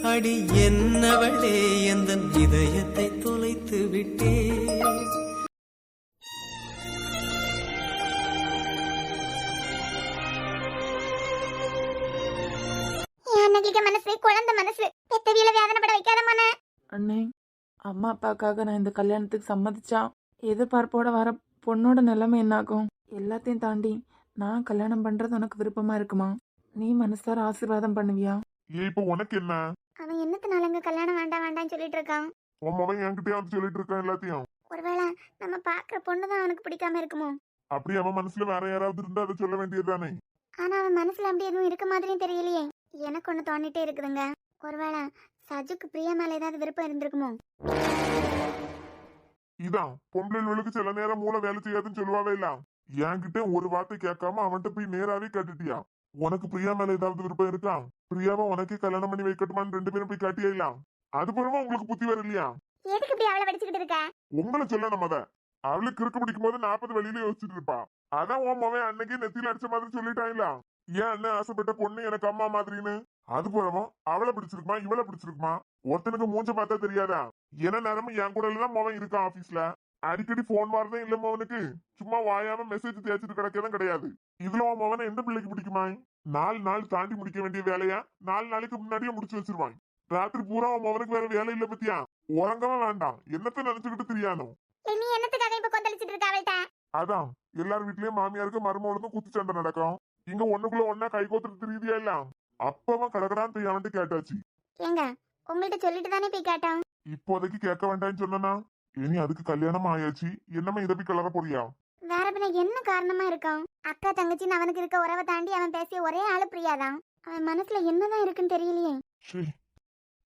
அடி என்னவளே எந்தன் இதயத்தை தொலைத்து விட்டே. மனசு குழந்தை மனசு பெத்தவியில வேதனைப்பட வைக்காதமான. அண்ணே, அம்மா அப்பாக்காக நான் இந்த கல்யாணத்துக்கு சம்மதிச்சா எதிர்பார்ப்போட வர பொண்ணோட நிலைமை என்னாகும்? எல்லாத்தையும் தாண்டி நான் கல்யாணம் பண்றது உனக்கு விருப்பமா இருக்குமா? நீ மனசார ஆசீர்வாதம் பண்ணுவியா? இப்ப உனக்கு என்ன? அவன் என்னத்தினாலங்க கல்யாணம் வேண்டாம் வேண்டாம்னு சொல்லிட்டு இருக்கான்? உன் மகன் என்கிட்டயே வந்து சொல்லிட்டு இருக்கான் எல்லாத்தையும். ஒருவேளை நம்ம பாக்குற பொண்ணுதான் அவனுக்கு பிடிக்காம இருக்குமோ? அப்படி அவன் மனசுல வேற யாராவது இருந்தா அதை சொல்ல வேண்டியதுதானே? ஆனா அவன் மனசுல அப்படி எதுவும் இருக்க மாதிரியும் தெரியலையே. எனக்கு ஒண்ணு தோண்டிட்டே இருக்குதுங்க. ஒருவேளை சஜுக்கு பிரியா மேல ஏதாவது விருப்பம் இருந்திருக்குமோ? இதான் பொம்பளைகளுக்கு சில நேரம் மூளை வேலை செய்யாதுன்னு சொல்லுவாவே இல்ல. என்கிட்ட ஒரு வார்த்தை கேட்காம அவன்கிட்ட போய் நேராவே கேட்டுட்டியா? உனக்கு பிரியா மேல ஏதாவது விருப்பம் இருக்கா? பிரியாவை உனக்கே கல்யாணம் பண்ணி வைக்கட்டுமான்னு 2 பேரும் போய் காட்டியா இல்ல? அது பிறகு உங்களுக்கு புத்தி வர இல்லையா? எதுக்கு இப்படி அவளை வடிச்சுக்கிட்டு இருக்க? உங்களை சொல்லணும் அத. அவளுக்கு கிறுக்கு பிடிக்கும் போது 40 வழியில யோசிச்சுட்டு இருப்பா. அதான் உன் மவன் அன்னைக்கே நெத்தியில அடிச்ச மாதிரி சொல்லிட்டான் இல்ல, ஏன் அண்ணன் ஆசைப்பட்ட பொண்ணு எனக்கு அம்மா மாதிரின்னு. அது போறவும் அவளை பிடிச்சிருக்குமா இவளை பிடிச்சிருக்குமா? ஒருத்தனுக்கு மூஞ்ச பார்த்தா தெரியாதா? என்ன நேரமும் என் கூடதான் மவன் இருக்கான் ஆபீஸ்ல. அடிக்கடி போன் வரதான் இல்ல மவனுக்கு. சும்மா வாயாம மெசேஜ் தேய்ச்சிட்டு கிடக்கதான் கிடையாது. இதுல உன் மவனை எந்த பிள்ளைக்கு பிடிக்குமா? 4 நாள் தாண்டி முடிக்க வேண்டிய வேலையா 4 நாளைக்கு முன்னாடியே முடிச்சு வச்சிருவான். ராத்திரி பூரா உன் மவனுக்கு வேற வேலை இல்ல பத்தியா? உறங்கவே வேண்டாம். என்னத்த நினைச்சுக்கிட்டு தெரியானோ? நீ என்னத்துக்காக இப்ப கொந்தளிச்சிட்டு இருக்க அவள்கிட்ட? அதான் எல்லார் வீட்லயும் மாமியாருக்கு மருமகளுக்கும் குத்து சண்டை நடக்கும். இங்க ஒண்ணுக்குள்ள ஒன்னா கை கோத்துட்டு தெரியுதியா இல்ல? அப்பவன் கடகடான்னு போய் அவன்ட்டு கேட்டாச்சு. ஏங்க உங்கள்ட்ட சொல்லிட்டு தானே போய் கேட்டான். இப்போதைக்கு கேட்க வேண்டாம்னு சொன்னா இனி அதுக்கு கல்யாணம் ஆயாச்சு. என்னமா இதை போய் கலர போறியா? வேற பின்ன என்ன காரணமா இருக்கும்? அக்கா தங்கச்சின்னு அவனுக்கு இருக்க உறவை தாண்டி அவன் பேசிய ஒரே ஆளு பிரியாதான். அவன் மனசுல என்னதான் இருக்குன்னு தெரியலையே.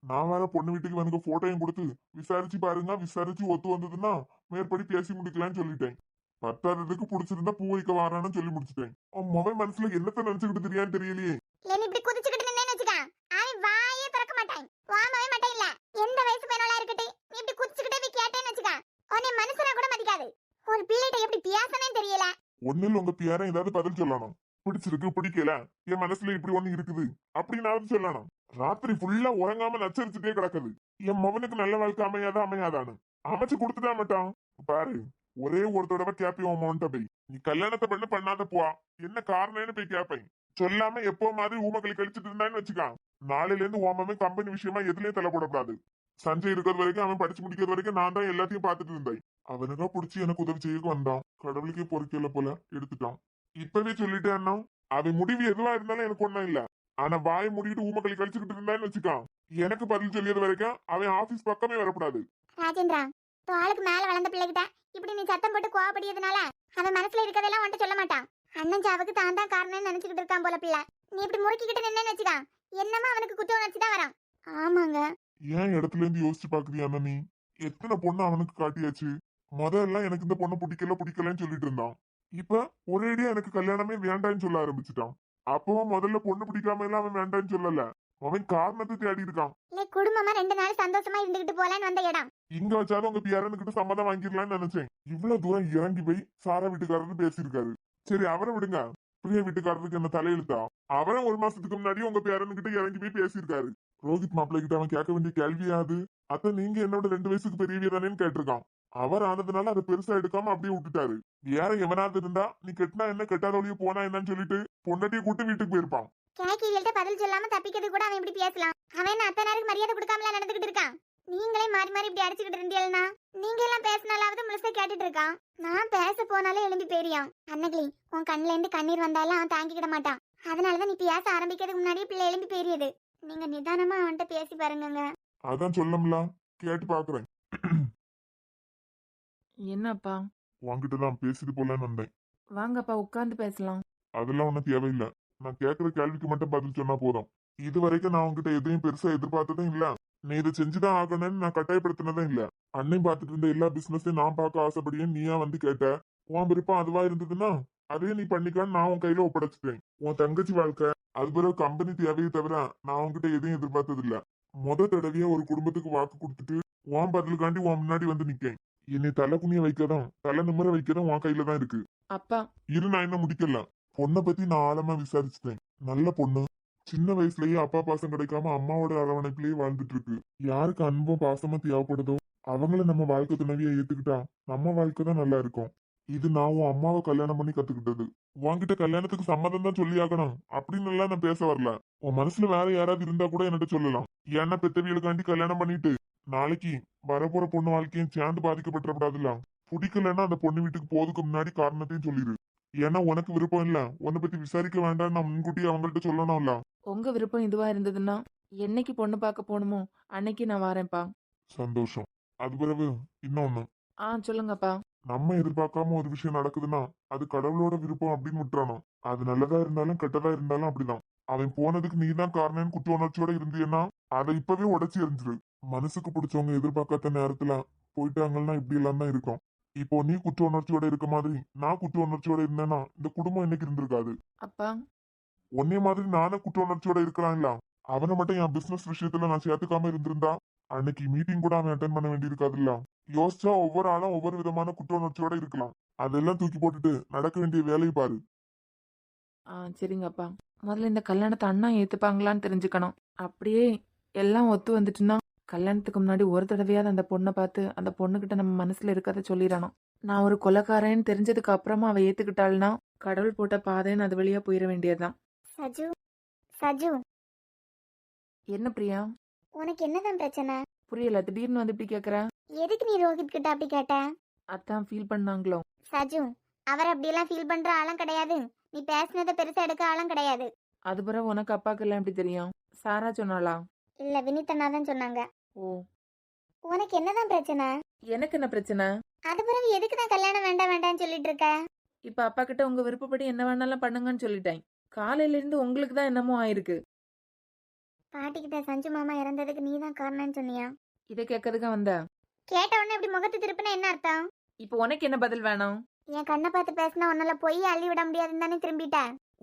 நான் வேற பொண்ணு வீட்டுக்கு வந்து போட்டோயும் கொடுத்து விசாரிச்சு பாருங்க, விசாரிச்சு ஒத்து வந்ததுன்னா மேற்படி பேசி முடிக்கலாம்னு சொல்லிட்டேன். 10க்கு பிடிச்சிருந்தா பூ வைக்க வாரான்னு சொல்லி முடிச்சிட்டேன். அவன் மொபைல் மனசுல என்னத்த நினைச்சுக்கிட்டு தெரியான்னு தெரியலையே. இப்படி குதிச்சுக்கிட்டு நின்னு வச்சுக்க, அவன் வாயே திறக்க மாட்டான். வாமவே மாட்டேன் இல்ல. எந்த வயசு பையனோட இருக்கட்டும், நீ இப்படி குதிச்சுக்கிட்டே போய் கேட்டேன்னு வச்சுக்க, உன்னை மனுஷனா கூட மதிக்காது. ஒரு பிள்ளைகிட்ட எப்படி பேசனே தெரியல. ஒண்ணுல உங்க பியாரம் ஏதாவது பதில் சொல்லணும். பிடிச்சிருக்கு பிடிக்கல, என் மனசுல இப்படி ஒண்ணு இருக்குது அப்படின்னு சொல்லணும். ராத்திரி ஃபுல்லா உறங்காம நச்சரிச்சுட்டே கிடக்குது. என் மகனுக்கு நல்ல வாழ்க்கை அமையாதான்னு அமைச்சு கொடுத்துட்டா மாட்டான். பாரு, ஒரே ஒரு தடவை கேப்பேன் உன் மகன்கிட்ட போய், நீ கல்யாணத்தை பண்ணாத போவா என்ன காரணம்னு போய் கேப்பேன். சொல்லாம எப்போ மாதிரி ஊமக்களி கழிச்சிட்டு இருந்தான்னு வச்சுக்கான். நாளையில இருந்து ஓமமே கம்பெனி விஷயமா எதுலயும் தலை போடக்கூடாது. சஞ்சய் இருக்கிறது வரைக்கும் அவன் படிச்சு முடிக்கிறது வரைக்கும் நான் தான் எல்லாத்தையும் பார்த்துட்டு இருந்தேன். அவனுக்கா பிடிச்சி எனக்கு உதவி செய்ய வந்தான். கடவுளுக்கே பொறுக்கல போல எடுத்துட்டான். இப்பவே சொல்லிட்டேன் அண்ணா, அவன் முடிவு எதுவா இருந்தாலும் எனக்கு ஒண்ணும் இல்ல. ஆனா வாயை முடிக்கிட்டு ஊமக்களி கழிச்சுக்கிட்டு இருந்தான்னு வச்சுக்கான், எனக்கு பதில் சொல்லியது வரைக்கும் அவன் ஆபீஸ் பக்கமே வரக்கூடாது. ராஜேந்திரா, ஆளுக்கு மேல வளர்ந்த பிள்ளைகிட்ட இப்படி நீ சத்தம் போட்டு கோவப்படியதுனால அவன் மனசுல இருக்கதெல்லாம் உன்ட்ட சொல்ல மாட்டான். அண்ணன் சாவுக்கு தான் தான் காரணம்னு நினைச்சுக்கிட்டு இருக்கான் போல பிள்ளை. நீ இப்படி முறுக்கிக்கிட்டு நின்னு வச்சுக்கா, என்னமா அவனுக்கு குற்ற உணர்ச்சி தான் வரும். ஆமாங்க, ஏன் இடத்துல இருந்து யோசிச்சு பாக்குறியா நீ? எத்தனை பொண்ணு அவனுக்கு காட்டியாச்சு. முதல்ல எனக்கு இந்த பொண்ணு பிடிக்கலன்னு சொல்லிட்டு இருந்தான். இப்ப ஒரேடியா எனக்கு கல்யாணமே வேண்டான்னு சொல்ல ஆரம்பிச்சுட்டான். அப்பவும் முதல்ல பொண்ணு பிடிக்காம எல்லாம் அவன் வேண்டான்னு சொல்லல, அவன் காரணத்தை தேடி இருக்கான். குடும்பமா 2 நாள் சந்தோஷமா இருந்துகிட்டு போலான்னு வந்த இடம். இங்க வச்சாலும் உங்க பியாரனு கிட்ட சம்மதம் வாங்கிடலாம்னு நினைச்சேன். இவ்வளவு தூரம் இறங்கி போய் சாரா வீட்டுக்காரரு பேசியிருக்காரு. சரி அவரை விடுங்க, பிரியா வீட்டுக்காரருக்கு என்ன தலையெழுத்தா? அவரும் 1 மாசத்துக்கு முன்னாடி உங்க பியாரனு கிட்ட இறங்கி போய் பேசியிருக்காரு. ரோஹித் மாப்பிள்ளை கிட்ட அவன் கேட்க வேண்டிய கேள்வியாது, அத்த நீங்க என்னோட 2 வயசுக்கு பெரியவே தானேன்னு கேட்டிருக்கான். அவர் ஆனதுனால அதை பெருசா எடுக்காம அப்படியே விட்டுட்டாரு. வேற எவனாவது இருந்தா நீ கெட்டினா என்ன கெட்டாதவழியே போனா என்னன்னு சொல்லிட்டு பொண்டாட்டியை கூட்டு வீட்டுக்கு போயிருப்பான். கேக்கில்ட்ட பதில் சொல்லாம தப்பிக்கிறது கூட அவன் இப்படி பேசலாம். அவன் அத்தனாருக்கு மரியாதை கொடுக்காமல நடந்துகிட்டு இருக்கான். நீங்களே மாறி மாறி இப்படி அடிச்சுக்கிட்டு இருந்தீங்கன்னா நீங்க எல்லாம் பேசினாலாவது முழுசா கேட்டுட்டு இருக்கான். நான் பேச போனாலே எழும்பி போயிருயான். அன்னகிளி, உன் கண்ணுல இருந்து கண்ணீர் வந்தாலும் அவன் தாங்கிக்கிட மாட்டான். அதனாலதான் நீ பேச ஆரம்பிக்கிறதுக்கு முன்னாடியே பிள்ளை எழும்பி போயிருது. நீங்க நிதானமா அவன்கிட்ட பேசி பாருங்க. அதான் சொல்லம்ல, கேட்டு பாக்குறேன். என்னப்பா? உன்கிட்ட தான் பேசிட்டு போலான்னு வந்தேன். வாங்கப்பா உட்கார்ந்து பேசலாம். அதெல்லாம் ஒன்னும் தேவையில்லை. நான் கேட்கிற கேள்விக்கு மட்டும் பதில் சொன்னா போதும். இது வரைக்கும் நான் உங்ககிட்ட எதையும் பெருசா எதிர்பார்த்ததும் இல்ல. நீ இதை செஞ்சுதான் ஆகணும்னு நான் கட்டாயப்படுத்தினதும் இல்ல. அண்ணன் பார்த்துட்டு இருந்த எல்லா பிசினஸையும் நான் பார்க்க ஆசைப்படியே நீயா வந்து கேட்ட. உன் விருப்பம் அதுவா இருந்ததுன்னா அதே நீ பண்ணிக்கான்னு நான் உன் கையில ஒப்படைச்சிட்டேன். உன் தங்கச்சி வாழ்க்கை, அது பிறகு கம்பெனி தேவையை தவிர நான் உன்கிட்ட எதையும் எதிர்பார்த்தது இல்ல. தடவையா ஒரு குடும்பத்துக்கு வாக்கு கொடுத்துட்டு உன் பதிலுக்காண்டி உன் முன்னாடி வந்து நிக்கேன். என்னை தலை குனிய வைக்கதான், தலை நிமிர வைக்கதான் உன் கையில தான் இருக்கு. அப்பா இரு, நான் இன்னும் முடிக்கல. பொண்ணை பத்தி நான் ஆழமா விசாரிச்சுட்டேன். நல்ல பொண்ணு, சின்ன வயசுலயே அப்பா பாசம் கிடைக்காம அம்மாவோட அரவணைப்பிலேயே வாழ்ந்துட்டு இருக்கு. யாருக்கு அன்பும் பாசமும் தேவைப்படுதோ அவங்கள நம்ம வாழ்க்கை துணைவியா ஏத்துக்கிட்டா நம்ம வாழ்க்கை தான் நல்லா இருக்கும். இது நான் உன் அம்மாவை கல்யாணம் பண்ணி கத்துக்கிட்டது. உன்கிட்ட கல்யாணத்துக்கு சம்மதம் தான் சொல்லி ஆகணும் அப்படின்னு எல்லாம் நான் பேச வரல. உன் மனசுல வேற யாராவது இருந்தா கூட என்கிட்ட சொல்லலாம். ஏன்னா பெத்தவியலுக்காண்டி கல்யாணம் பண்ணிட்டு நாளைக்கு வரப்போற பொண்ணு வாழ்க்கையும் சேர்ந்து பாதிக்கப்பட்டுறக்கூடாதுல்ல. பிடிக்கலன்னா அந்த பொண்ணு வீட்டுக்கு போறதுக்கு முன்னாடி காரணத்தையும் சொல்லிடு. ஏன்னா உனக்கு விருப்பம் இல்ல, உன்னை பத்தி விசாரிக்க வேண்டாம்னு நான் முன்கூட்டியே அவங்கள்ட்ட சொல்லணும்ல. உங்க விருப்பம் இதுவா இருந்ததுன்னா என்னைக்கு பொண்ணு பார்க்க போகணுமோ அன்னைக்கு நான் வரேன்ப்பா. சந்தோஷம். அது பிறகு இன்னொன்னு, சொல்லுங்கப்பா. நம்ம எதிர்பார்க்காம ஒரு விஷயம் நடக்குதுன்னா அது கடவுளோட விருப்பம் அப்படின்னு விட்டுறானோ. அது நல்லதா இருந்தாலும் கெட்டதா இருந்தாலும் அப்படிதான். அவன் போனதுக்கு நீ தான் காரணம்னு குற்ற உணர்ச்சியோட இருந்தீன்னா அதை இப்பவே உடைச்சி எறிஞ்சிரு. மனசுக்கு பிடிச்சவங்க எதிர்பார்க்காத நேரத்துல போயிட்டாங்கன்னா இப்படி எல்லாம் தான் இருக்கும். இப்போ நீ குற்ற உணர்ச்சியோட இருக்க மாதிரி நான் குற்ற உணர்ச்சியோட இருந்தேன்னா இந்த குடும்பம் இன்னைக்கு இருந்திருக்காது. அப்பா, உன்னைய மாதிரி நானே குற்ற உணர்ச்சியோட இருக்கலாம்ல. அவனை மட்டும் என் பிசினஸ் விஷயத்துல நான் சேர்த்துக்காம இருந்திருந்தா அன்னைக்கு மீட்டிங் கூட அவன் அட்டன் பண்ண வேண்டி இருக்காதுல்ல. யோசிச்சா ஒவ்வொரு ஆளும் ஒவ்வொரு விதமான குற்ற உணர்ச்சியோட இருக்கலாம். அதெல்லாம் தூக்கி போட்டுட்டு நடக்க வேண்டிய வேலையை பாரு. சரிங்கப்பா. முதல்ல இந்த கல்யாணத்தை அண்ணா ஏத்துப்பாங்களான்னு தெரிஞ்சுக்கணும். அப்படியே எல்லாம் ஒத்து வந்துட்டுன்னா கல்யாணத்துக்கு முன்னாடி ஒரு தடவையாவது அந்த பொண்ணை பார்த்து அந்த பொண்ணுகிட்ட நம்ம மனசுல இருக்கிறத சொல்லிடணும். நான் ஒரு கொலைக்காரன்னு தெரிஞ்சதுக்கு அப்புறமா அவ ஏத்துக்கிட்டாள்னா கடவுள் போட்ட பாதைன்னு அது வழியா போயிட வேண்டியதுதான். சஜு சஜு, என்ன பிரியா? உனக்கு என்னதான் பிரச்சனை? புரியல, திடீர்னு வந்து இப்படி கேக்குற? எதுக்கு நீ ரோஹித் கிட்ட அப்படி கேட்ட? அதான் ஃபீல் பண்ணாங்களோ? சஜு, அவர் அப்படியெல்லாம் ஃபீல் பண்ற ஆளும் கிடையாது. நீ பேசினதை பெருசா எடுக்க ஆளும் கிடையாது. அது பிறகு உனக்கு அப்பாக்கு எல்லாம் எப்படி தெரியும்? சாரா சொன்னாளா? இல்ல, வினிதண்ணா தான் சொன்னாங்க. ஓ, உனக்கு என்னதான் பிரச்சனை? எனக்கு என்ன பிரச்சனை? அது பிறகு எதுக்கு தான் கல்யாணம் வேண்டாம் வேண்டாம்னு சொல்லிட்டு இருக்க? இப்ப அப்பா கிட்ட உங்க விருப்பப்படி என்ன வேணாலும் பண்ணுங்கன்னு சொல்லிட்டேன். காலையில இருந்து உங்களுக்கு தான் என்னமோ ஆயிருக்கு. பாட்டிக்கிட்ட சஞ்சு மாமா இறந்ததுக்கு நீ தான் காரணம்னு சொன்னியா? இதை கேட்கறதுக்கு வந்த? கேட்ட உடனே இப்படி முகத்து திருப்பினா என்ன அர்த்தம்? இப்போ உனக்கு என்ன பதில் வேணும்? என் கண்ணை பார்த்து பேசினா உன்னால பொய் அள்ளி விட முடியாதுன்னு தானே திரும்பிட்ட.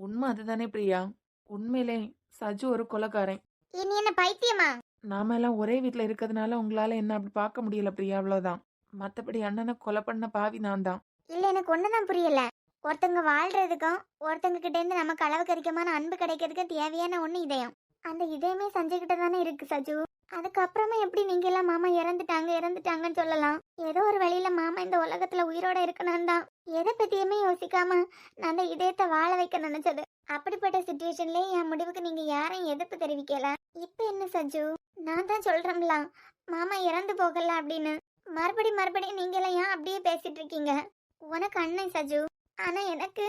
உண்மை அதுதானே பிரியா. உண்மையிலே சஜு ஒரு கொலைக்காரன். நீ என்ன பைத்தியமா? நாம எல்லாம் ஒரே வீட்டுல இருக்கிறதுனால உங்களால என்ன அப்படி பார்க்க முடியல பிரியா, அவ்வளவுதான். மத்தபடி அண்ணனை கொலை பண்ண பாவி நான் தான். இல்ல, எனக்கு ஒண்ணுதான் புரியல. ஒருத்தங்க வாழ்றதுக்கும் ஒருத்தங்க கிட்ட இருந்து நமக்கு அளவு கரிக்கமான அன்பு கிடைக்கிறதுக்கு தேவையான ஒண்ணு இதயம். அந்த இதயமே சஞ்சய் கிட்ட தானே இருக்கு சஜு. அதுக்கப்புறமா எப்படி நீங்க எல்லாம் மாமா இறந்துட்டாங்கன்னு சொல்லலாம்? ஏதோ ஒரு வழியில மாமா இந்த உலகத்துல உயிரோட இருக்கணும் தான். எதை பத்தியுமே யோசிக்காம நான் அந்த இதயத்தை வாழ வைக்க நினைச்சது. அப்படிப்பட்ட சிச்சுவேஷன்லயே என் முடிவுக்கு நீங்க யாரையும் எதிர்ப்பு தெரிவிக்கல. இப்ப என்ன சஜு? நான் தான் சொல்றேன்ல மாமா இறந்து போகல அப்படின்னு. மறுபடியும் நீங்க எல்லாம் ஏன் அப்படியே பேசிட்டு இருக்கீங்க? உனக்கு அண்ணன் சஜு, ஆனா எனக்கு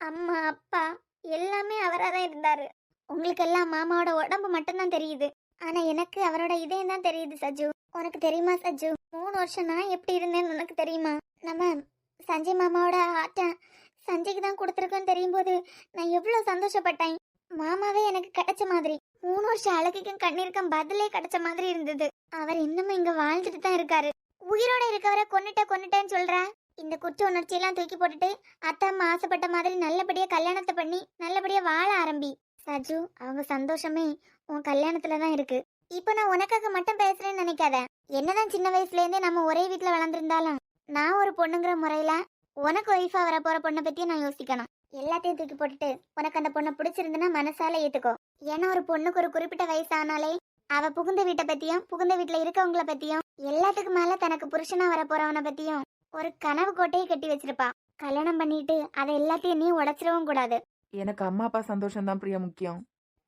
அம்மா அப்பா எல்லாமே அவராதான் இருந்தாரு. உங்களுக்கு எல்லாம் மாமாவோட உடம்பு மட்டும்தான் தெரியுது, ஆனா எனக்கு அவரோட இதயம் தான் தெரியுது சஜு. உனக்கு தெரியுமா சஜு, 3 வருஷம் நான் எப்படி இருந்தேன்னு உனக்கு தெரியுமா? நம்ம சஞ்சய் மாமாவோட ஆட்டை சஞ்சய்க்கு தான் கொடுத்துருக்கோன்னு தெரியும் போது நான் எவ்வளவு சந்தோஷப்பட்டேன். மாமாவே எனக்கு கிடைச்ச மாதிரி, 3 வருஷம் அழகுக்கும் கண்ணீருக்கும் பதிலே கிடைச்ச மாதிரி இருந்தது. அவர் இன்னமும் இங்க வாழ்ந்துட்டு தான் இருக்காரு. உயிரோட இருக்கவரை கொன்னுட்டேன்னு சொல்ற? இந்த குற்ற உணர்ச்சியெல்லாம் தூக்கி போட்டுட்டு அத்தா அம்மா ஆசைப்பட்ட மாதிரி நல்லபடியா கல்யாணத்தை பண்ணி நல்லபடியா வாழ ஆரம்பி சஜு. அவங்க சந்தோஷமே உன் கல்யாணத்துல தான் இருக்கு. இப்ப நான் உனக்காக மட்டும் பேசுறேன்னு நினைக்காத. என்னதான் சின்ன வயசுல இருந்தே நம்ம ஒரே வீட்டுல வளர்ந்துருந்தாலும் நான் ஒரு பொண்ணுங்கிற முறையில உனக்கு ஒய்ஃபா வர போற பொண்ணை பத்தியும் நான் யோசிக்கணும். எல்லாத்தையும் தூக்கி போட்டுட்டு உனக்கு அந்த பொண்ணை பிடிச்சிருந்துன்னா மனசால ஏத்துக்கோ. ஏன்னா ஒரு பொண்ணுக்கு ஒரு குறிப்பிட்ட வயசு ஆனாலே அவ புகுந்த வீட்டை பத்தியும் புகுந்த வீட்டுல இருக்கவங்கள பத்தியும் எல்லாத்துக்கு மேல தனக்கு புருஷனா வர போறவனை பத்தியும் ஒரு கனவு கோட்டையை கட்டி வச்சிருப்பா. கல்யாணம் பண்ணிட்டு அதை எல்லாத்தையும் நீ உடைச்சிடவும் கூடாது. எனக்கு அம்மா அப்பா சந்தோஷம் தான் பிரியா முக்கியம்.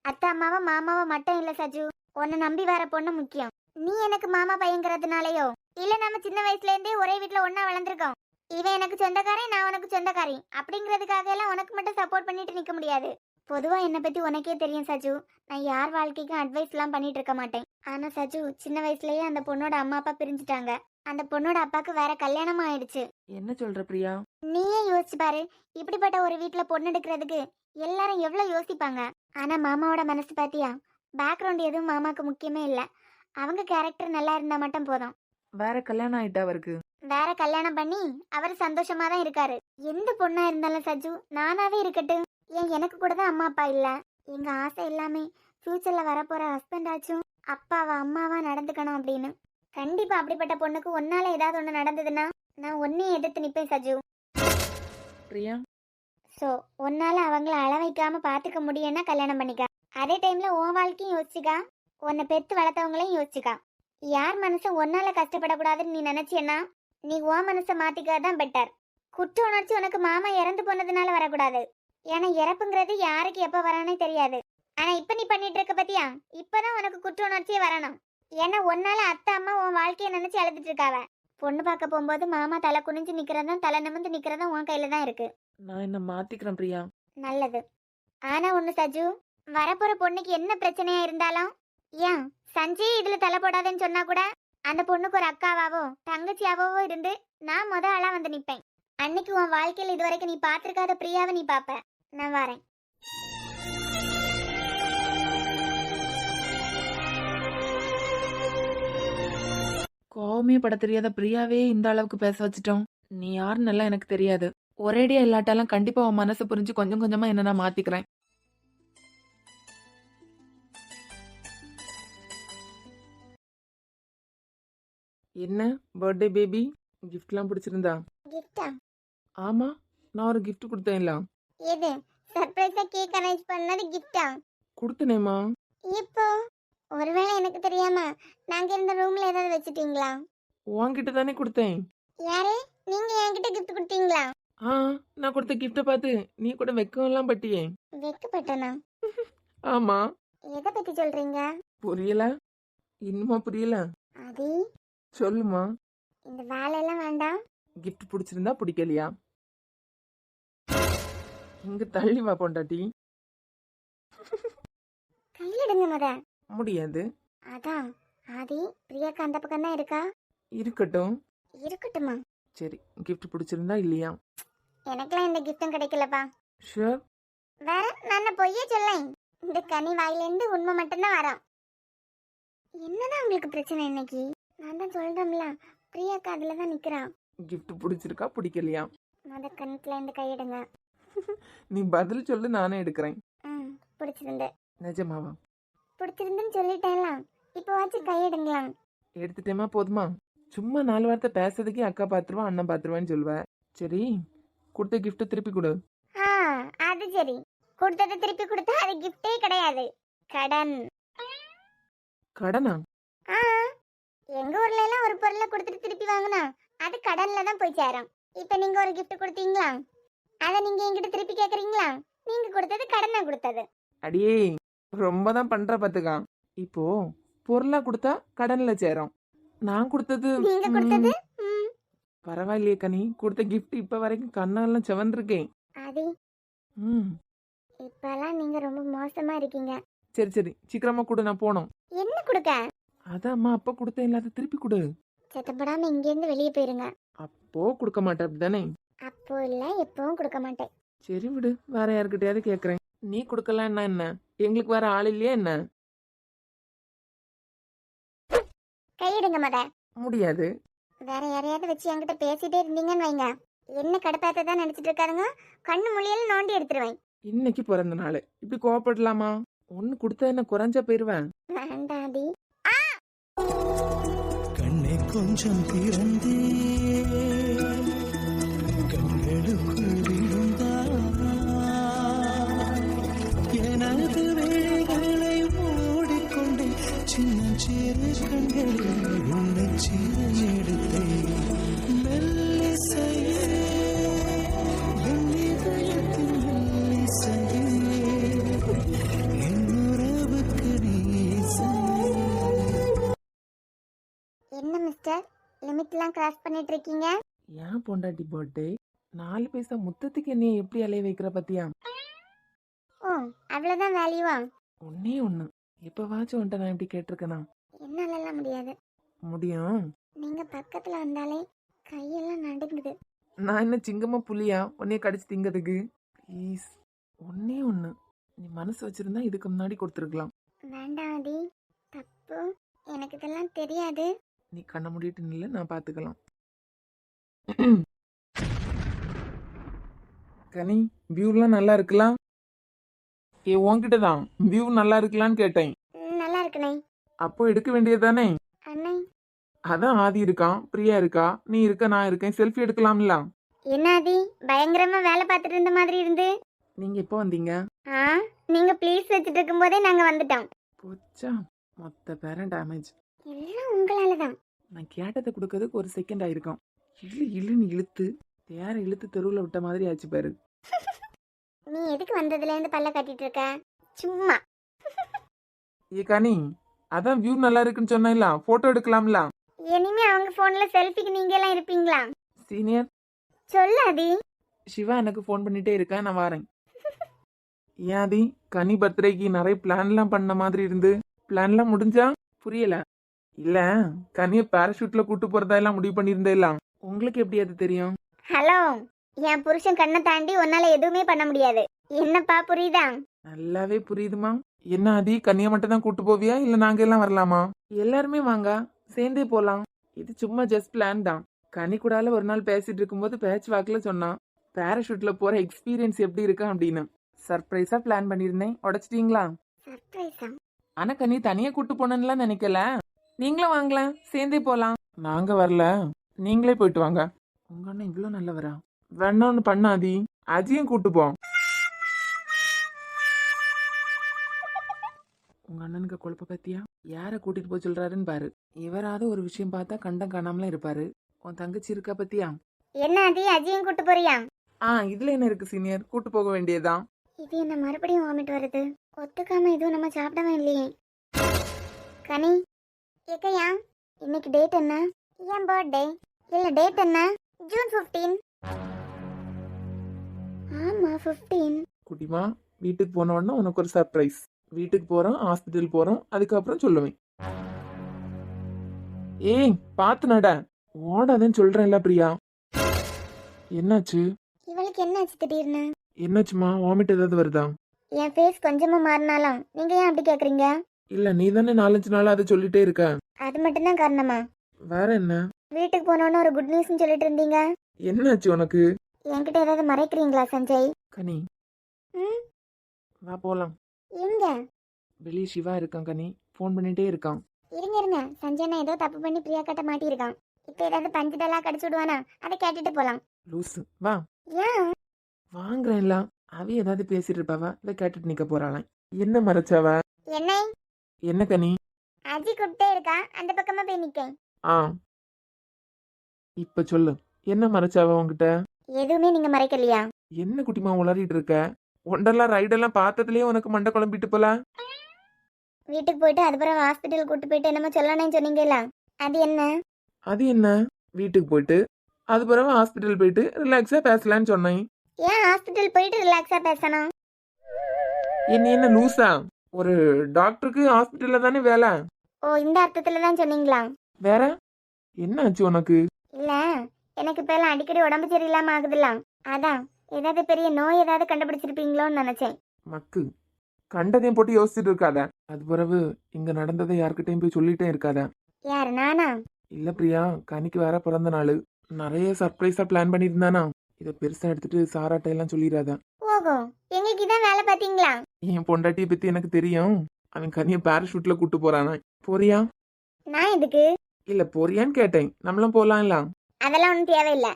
அத்தை அம்மாவா மாமாவா மட்டும் இல்ல சஜு, உன்னை நம்பி வர பொண்ணு முக்கியம். நீ எனக்கு மாமா பையங்கிறதுனாலயோ இல்ல நம்ம சின்ன வயசுல இருந்தே ஒரே வீட்டுல ஒன்னா வளர்ந்துருக்கோம், இவன் எனக்கு சொந்தக்காரன் நான் உனக்கு சொந்தக்காரி அப்படிங்கிறதுக்காக எல்லாம் உனக்கு மட்டும் சப்போர்ட் பண்ணிட்டு நிக்க முடியாது. பொதுவா என்னை பத்தி உனக்கே தெரியும் சஜு, நான் யார் வாழ்க்கைக்கும் அட்வைஸ் எல்லாம் பண்ணிட்டு இருக்க மாட்டேன். ஆனா சஜு, சின்ன வயசுலயே அந்த பொண்ணோட அம்மா அப்பா பிரிஞ்சுட்டாங்க. அந்த பொண்ணோட அப்பாக்கு வேற கல்யாணம் ஆயிடுச்சு. என்ன சொல்ற பிரியா? நீயே யோசிச்சு பாரு, இப்படிப்பட்ட ஒரு வீட்டுல பொண்ணு எடுக்கிறதுக்கு எல்லாரும் எவ்வளவு யோசிப்பாங்க. ஆனா மாமாவோட மனசு பாத்தியா? பேக்ரவுண்ட் எதுவும் மாமாக்கு முக்கியமே இல்ல, அவங்க கேரக்டர் நல்லா இருந்தா மட்டும் போதும். வேற கல்யாணம் ஆயிட்டா அவருக்கு? வேற கல்யாணம் பண்ணி அவர் சந்தோஷமா தான் இருக்காரு. எந்த பொண்ணா இருந்தாலும் சஜு நானாவே இருக்கட்டும். ஏன் எனக்கு கூட தான் அம்மா அப்பா இல்ல. எங்க ஆசை எல்லாமே ஃபியூச்சர்ல வரப்போற ஹஸ்பண்ட் ஆச்சும் அப்பாவா அம்மாவா நடந்துக்கணும் அப்படின்னு. கண்டிப்பா அப்படிப்பட்ட பொண்ணுக்கு ஒன்னால ஏதாவது ஒண்ணு நடந்ததுன்னா நான் ஒன்னையும் எதிர்த்து நிப்பேன் சஜு. பிரியா, சோ உன்னால அவங்கள அள வைக்காம பாத்துக்க முடியும்னா கல்யாணம் பண்ணிக்க. அதே டைம்ல உன் வாழ்க்கையும் யோசிச்சுக்கா, உன்னை பெத்து வளர்த்தவங்களையும் யோசிச்சுக்கா. யார் மனசை ஒன்னால கஷ்டப்படக்கூடாதுன்னு நீ நினைச்சேன்னா நீ உன் மனசை மாத்திக்கதான் பெட்டர். குற்ற உணர்ச்சி உனக்கு மாமா இறந்து போனதுனால வரக்கூடாது. ஏன்னா இறப்புங்கிறது யாருக்கு எப்ப வரானே தெரியாது. ஆனா இப்ப நீ பண்ணிட்டு இருக்க பத்தியா, இப்பதான் உனக்கு குற்ற உணர்ச்சியே வரணும். ஏன்னா ஒன்னால அத்தை அம்மா உன் வாழ்க்கைய நினைச்சு அழுதுட்டு இருக்காவ. பொண்ணு பார்க்க போகும்போது மாமா தலை குனிஞ்சு நிக்கிறதும் தலை நிமிர்ந்து நிக்கிறதும் உன் கையில தான் இருக்கு. நான் என்ன மாத்திக்கிறேன் பிரியா. நல்லது. ஆனா ஒண்ணு சஜு, வரப்போற பொண்ணுக்கு என்ன பிரச்சனையா இருந்தாலும் ஏன் சஞ்சய் இதுல தலை போடாதேன்னு சொன்னா கூட அந்த பொண்ணுக்கு ஒரு அக்காவாவோ தங்கச்சியாவோ இருந்து நான் முத ஆளா வந்து நிப்பேன். அன்னைக்கு உன் வாழ்க்கையில இதுவரைக்கும் நீ பாத்திருக்காத பிரியாவை நீ பாப்ப. நான் வரேன். கோவமே பட தெரியாத பிரியாவே இந்த அளவுக்கு பேச வச்சுட்டோம். நீ யாருன்னு எல்லாம் எனக்கு தெரியாது. ஒரேடியா இல்லாட்டாலும் கண்டிப்பா உன் மனசை புரிஞ்சு கொஞ்சம் கொஞ்சமா என்ன நான் மாத்திக்கிறேன். என்ன பர்த்டே பேபி, கிஃப்ட்லாம் பிடிச்சிருந்தா? கிஃப்டா? ஆமா, நான் ஒரு கிஃப்ட் கொடுத்தேன்ல. எது? சர்ப்ரைஸா கேக் அரேஞ்ச் பண்ணது கிஃப்டா? கொடுத்தனேமா. இப்போ ஒருவேளை எனக்கு தெரியாம நாங்க இருந்த ரூம்ல ஏதாவது வச்சிட்டீங்களா? உன்கிட்ட தானே கொடுத்தேன். யாரு? நீங்க என்கிட்ட கிஃப்ட் கொடுத்தீங்களா? ஆ, நான் கொடுத்த கிஃப்ட பார்த்து நீ கூட வெக்கம்லாம் பட்டியே. வெக்கப்பட்டனா? ஆமா. எதை பத்தி சொல்றீங்க? புரியல? இன்னுமா புரியல? அது சொல்லுமா. இந்த வேலையெல்லாம் வேண்டாம். கிஃப்ட் பிடிச்சிருந்தா பிடிக்கலையா? இங்க தள்ளி வா பொண்டாட்டி. கையிடுங்க முத. முடியாது. அதான் ஆதி, பிரியாக்கா அந்த பக்கம் தான் இருக்கா. இருக்கட்டும். இருக்கட்டுமா? சரி, கிஃப்ட் பிடிச்சிருந்தா இல்லையா? எனக்கெல்லாம் இந்த கிஃப்டும் கிடைக்கலப்பா. ஷூர். வேற நான் பொய்யே சொல்லேன். இந்த கனி வாயிலேருந்து உண்மை மட்டும்தான் வரும். என்னதான் உங்களுக்கு பிரச்சனை இன்னைக்கு? நான் தான் சொல்றேன்ல, பிரியாக்கா அதுல தான் நிக்கிறா. கிஃப்ட் பிடிச்சிருக்கா பிடிக்கலையா? முத கணத்துல இருந்து கையிடுங்க. நீ பதில் சொல்லு, நானே எடுக்கிறேன். பிடிச்சிருந்து. நிஜமாவா? பிடிச்சிருந்துன்னு சொல்லிட்டேன்ல, இப்போ வாச்சு கையிடுங்களா? எடுத்துட்டேமா, போதுமா? சும்மா 4 வார்த்தை பேசுறதுக்கே அக்கா பாத்துருவா அண்ணன் பாத்துருவான்னு சொல்லுவேன். சரி, கொடுத்த கிஃப்ட திருப்பி கொடு. அது சரி. கொடுத்ததை திருப்பி கொடுத்தா அது கிஃப்டே கிடையாது, கடன். கடனா? எங்க ஊர்ல எல்லாம் ஒரு பொருளை கொடுத்துட்டு திருப்பி வாங்கினா அது கடன்ல தான் போய் சேரும். இப்ப நீங்க ஒரு கிஃப்ட் கொடுத்தீங்களா, அதை நீங்க என்கிட்ட திருப்பி கேக்குறீங்களா? நீங்க கொடுத்தது கடனா கொடுத்தது. அடியே, ரொம்ப தான் பண்ற பாத்துக்கா. இப்போ பொருளா கொடுத்தா கடன்ல சேரும். நான் கொடுத்தது நீங்க கொடுத்தது பரவாயில்லையே கனி. கொடுத்த கிஃப்ட் இப்ப வரைக்கும் கண்ணெல்லாம் செவந்திருக்கேன். அது இப்பெல்லாம் நீங்க ரொம்ப மோசமா இருக்கீங்க. சரி சரி, சீக்கிரமா கொடு, நான் போனோம். என்ன கொடுக்க? அதான் அம்மா அப்ப கொடுத்தேன், இல்லாத திருப்பி கொடு. சத்தப்படாம இங்க இருந்து வெளியே போயிருங்க. அப்போ கொடுக்க மாட்டேன் அப்படிதானே? அப்போ இல்ல, எப்பவும் கொடுக்க மாட்டேன். சரி விடு, வேற யாருக்கிட்டயாவது கேக்குறேன். நீ கொடுக்கலன்னா என்ன, எங்களுக்கு வேற ஆள் இல்லையா என்ன? கையிடுங்க மத. முடியாது. வேற யாரையாவது வச்சு என்கிட்ட பேசிட்டே இருந்தீங்கன்னு வைங்க, என்ன கடுப்பாத்தான் நினைச்சிட்டு இருக்காருங்க, கண்ணு மொழியெல்லாம் நோண்டி எடுத்துருவேன். இன்னைக்கு பிறந்த நாள், இப்படி கோவப்படலாமா? ஒன்னு கொடுத்தா என்ன குறைஞ்சா போயிருவேன். வேண்டாடி. கண்ணை கொஞ்சம் திறந்தே கண்களுக்குள் விழுந்தா எனது வேகளை மூடிக்கொண்டே சின்ன சிறு கண்களில் உன்னை சிறு எடுத்தே மெல்லிசையே என் இதயத்தின் மெல்லிசையே என் உறவுக்கு நீசையே. என்ன மிஸ்டர், லிமிட்லாம் கிராஸ் பண்ணிட்டு இருக்கீங்க? ஏன் பொண்டாட்டி பர்த்டே 4 பைசா முத்தத்துக்கு என்னைய எப்படி அலைய வைக்கிற பத்தியா? ஓ, அவ்வளவுதான் வேல்யூவா? ஒன்னே ஒண்ணு, எப்பவாச்சும் உன்ட்ட நான் இப்படி கேட்டிருக்கேனா? என்னாலலாம் முடியாது. முடியும். நீங்க பக்கத்துல வந்தாலே கையெல்லாம் நடுங்குது. நான் என்ன சிங்கமா புலியா உன்னைய கடிச்சு திங்கிறதுக்கு? ப்ளீஸ், ஒன்னே ஒண்ணு, நீ மனசு வச்சிருந்தா இதுக்கு முன்னாடி கொடுத்துருக்கலாம். வேண்டாடி, தப்பு. எனக்கு இதெல்லாம் தெரியாது. நீ கண்ண மூடிட்டு நில்ல, நான் பாத்துக்கலாம். கனி, வியூலாம் நல்லா இருக்கலாம்? உன்கிட்ட தான் வியூ நல்லா இருக்கலான்னு கேட்டேன். நல்லா இருக்குனே. அப்போ எடுக்க வேண்டியதுதானே? அண்ணே, அதான் ஆதி இருக்கான், பிரியா இருக்கா, நீ இருக்க, நான் இருக்கேன், செல்ஃபி எடுக்கலாம்ல. என்ன ஆதி, பயங்கரமா வேலை பார்த்துட்டு இருந்த மாதிரி இருந்து? நீங்க எப்போ வந்தீங்க? ஆ நீங்க ப்ளீஸ் வச்சுட்டு இருக்கும்போதே நாங்க வந்துட்டோம். போச்சா, மொத்த பேரன் டேமேஜ். எல்லாம் உங்களால தான். நான் கேட்டதை கொடுக்கறதுக்கு ஒரு செகண்ட் ஆயிருக்கும். இழுன்னு இழுத்து தேர இழுத்து தெருவில் விட்ட மாதிரி ஆச்சு பாரு. நீ எதுக்கு வந்ததுல இருந்து பல்ல கட்டிட்டு இருக்க? சும்மா. ஏ கனி, அதான் வியூ நல்லா இருக்குன்னு சொன்னா போட்டோ எடுக்கலாம்ல. இனிமே அவங்க போன்ல செல்ஃபிக்கு நீங்க எல்லாம் இருப்பீங்களா? சீனியர் சொல்லு அதி. சிவா எனக்கு ஃபோன் பண்ணிட்டே இருக்கேன், நான் வரேன். ஏன் ஆதி, கனி பர்த்டேக்கு நிறைய பிளான்லாம் பண்ண மாதிரி இருந்து பிளான்லாம் முடிஞ்சா? புரியல. இல்ல, கனியை பேராஷூட்ல கூட்டு போறதா எல்லாம் முடிவு பண்ணியிருந்தேலாம். உங்களுக்கு எப்படி அது தெரியும்? ஹலோ, என் புருஷன் கண்ணை தாண்டி உன்னால எதுவுமே பண்ண முடியாது. என்னப்பா புரியுதா? நல்லாவே புரியுதுமா. என்ன ஆதி, கனியை மட்டும் தான் கூட்டு போவியா இல்ல நாங்க எல்லாம் வரலாமா? எல்லாருமே வாங்க, சேர்ந்தே போலாம். இது சும்மா ஜஸ்ட் பிளான் தான். கனி கூடால ஒரு நாள் பேசிட்டு இருக்கும்போது பேட்ச் வாக்குல சொன்னான் பேராஷூட்ல போற எக்ஸ்பீரியன்ஸ் எப்படி இருக்கு அப்படின்னு. சர்ப்ரைஸா பிளான் பண்ணிருந்தேன், உடைச்சிட்டீங்களா? சர்ப்ரைஸா? ஆனா கனி தனியா கூட்டு போனேன்னுலாம் நினைக்கல. நீங்களும் வாங்கலாம், சேர்ந்தே போலாம். நாங்க வரல, நீங்களே போயிட்டு வாங்க. உங்க அண்ணன் இவ்வளவு நல்லவரா? வேணா ஒண்ணு பண்ணாதி, அஜியும் கூட்டு போ. உங்க அண்ணனுக்கு கொழுப்ப பத்தியா? யார கூட்டிட்டு போய் சொல்றாருன்னு பாரு. இவராவது ஒரு விஷயம் பார்த்தா கண்டம் காணாமலாம் இருப்பாரு. உன் தங்கச்சி இருக்கா பத்தியா? என்ன அதி, அஜியும் கூட்டு போறியா? இதுல என்ன இருக்கு சீனியர், கூட்டு போக வேண்டியதுதான். இது என்ன மறுபடியும் வாமிட் வருது? ஒத்துக்காம எதுவும் நம்ம சாப்பிடவே இல்லையே. கனி ஏக்கையா, இன்னைக்கு டேட் என்ன? என் பர்த்டே. இல்ல டேட் என்ன? ஜூன் 15. ஆமா 15. குட்டிமா, வீட்டுக்கு போன உடனே உனக்கு ஒரு சர்ப்ரைஸ். வீட்டுக்கு போறோம், ஹாஸ்பிட்டல் போறோம், அதுக்கப்புறம் சொல்லுவேன். ஏய் பாத்து நட, ஓடாதேன்னு சொல்றேன்ல பிரியா. என்னாச்சு? இவளுக்கு என்னாச்சு திடீர்னு? என்னாச்சுமா, வாமிட் ஏதாவது வருதா? என் ஃபேஸ் கொஞ்சமா மாறினாலும் நீங்க ஏன் அப்படி கேக்குறீங்க? இல்ல நீ தானே 4-5 நாளா அதை சொல்லிட்டே இருக்க. அது மட்டும்தான் காரணமா? வேற என்ன? வீட்டுக்கு போனோன்னு ஒரு குட் நியூஸ்னு சொல்லிட்டு இருந்தீங்க. என்னாச்சு உனக்கு? என்கிட்ட ஏதாவது மறைக்கிறீங்களா சஞ்சய்? கனி ம்? வா போலாம். எங்க? வெளியே சிவா இருக்கான் கனி, ஃபோன் பண்ணிட்டே இருக்கான். இருங்க, சஞ்சய் நான் ஏதோ தப்பு பண்ணி பிரியா கிட்ட மாட்டியிருக்கான். இப்ப ஏதாவது பஞ்சுடெல்லாம் கடிச்சு விடுவானா? அதை கேட்டுட்டு போலாம். லூசு, வா. ஏன்? வாங்குறேன்ல. அவ ஏதாவது பேசிட்டு இருப்பாவா, இதை கேட்டுட்டு நிக்க போறாளாம். என்ன மறைச்சாவ? என்ன? என்ன கனி? அஜி கூப்பிட்டே இருக்கா, அந்த பக்கமா போய் நிக்கேன். ஆ இப்ப சொல்லு, என்ன மறைச்சாவ உன்கிட்ட? எதுவுமே நீங்க மறைக்கலையா? என்ன குட்டிமா உளறிட்டு இருக்க? ஒண்டர்லாம் ரைடெல்லாம் பார்த்ததுலயே உனக்கு மண்டை குழம்பிட்டு போல. வீட்டுக்கு போயிட்டு அதுக்கப்புறம் ஹாஸ்பிட்டல் கூட்டு போயிட்டு என்னமோ சொல்லணும்னு சொன்னீங்கல்ல, அது என்ன? அது என்ன? வீட்டுக்கு போயிட்டு அது பிறகு ஹாஸ்பிட்டல் போயிட்டு ரிலாக்ஸா பேசலான்னு சொன்னேன். ஏன் ஹாஸ்பிட்டல் போயிட்டு ரிலாக்ஸா பேசணும்? என்ன லூசா? ஒரு டாக்டருக்கு ஹாஸ்பிட்டல்ல தானே வேலை. ஓ, இந்த அர்த்தத்துல தான் சொன்னீங்களா? வேற என்னாச்சு உனக்கு? இல்ல, எனக்கு இப்ப எல்லாம் அடிக்கடி உடம்பு சரியில்லாம ஆகுதுலாம். அதான் ஏதாவது பெரிய நோய் ஏதாவது கண்டுபிடிச்சிருப்பீங்களோன்னு நினைச்சேன். மக்கு, கண்டதையும் போட்டு யோசிச்சுட்டு இருக்காத. அது பிறகு இங்க நடந்ததை யார்கிட்டயும் போய் சொல்லிட்டே இருக்காத. யாரு, நானா? இல்ல பிரியா, கனிக்கு வேற பிறந்த நாள், நிறைய சர்ப்ரைஸா பிளான் பண்ணியிருந்தானா. இதை பெருசா எடுத்துட்டு சாராட்ட எல்லாம் சொல்லிடாத. ஓஹோ, எங்களுக்கு இதான் வேலை பாத்தீங்களா? என் பொண்டாட்டியை பத்தி எனக்கு தெரியும். அவன் கனியை பேராஷூட்ல கூட்டு போறானா. போறியா? நான் எதுக்கு? இல்ல போறியான்னு கேட்டேன். நம்மளும் போலாம்ல. அதெல்லாம் ஒன்றும் தேவையில்லை.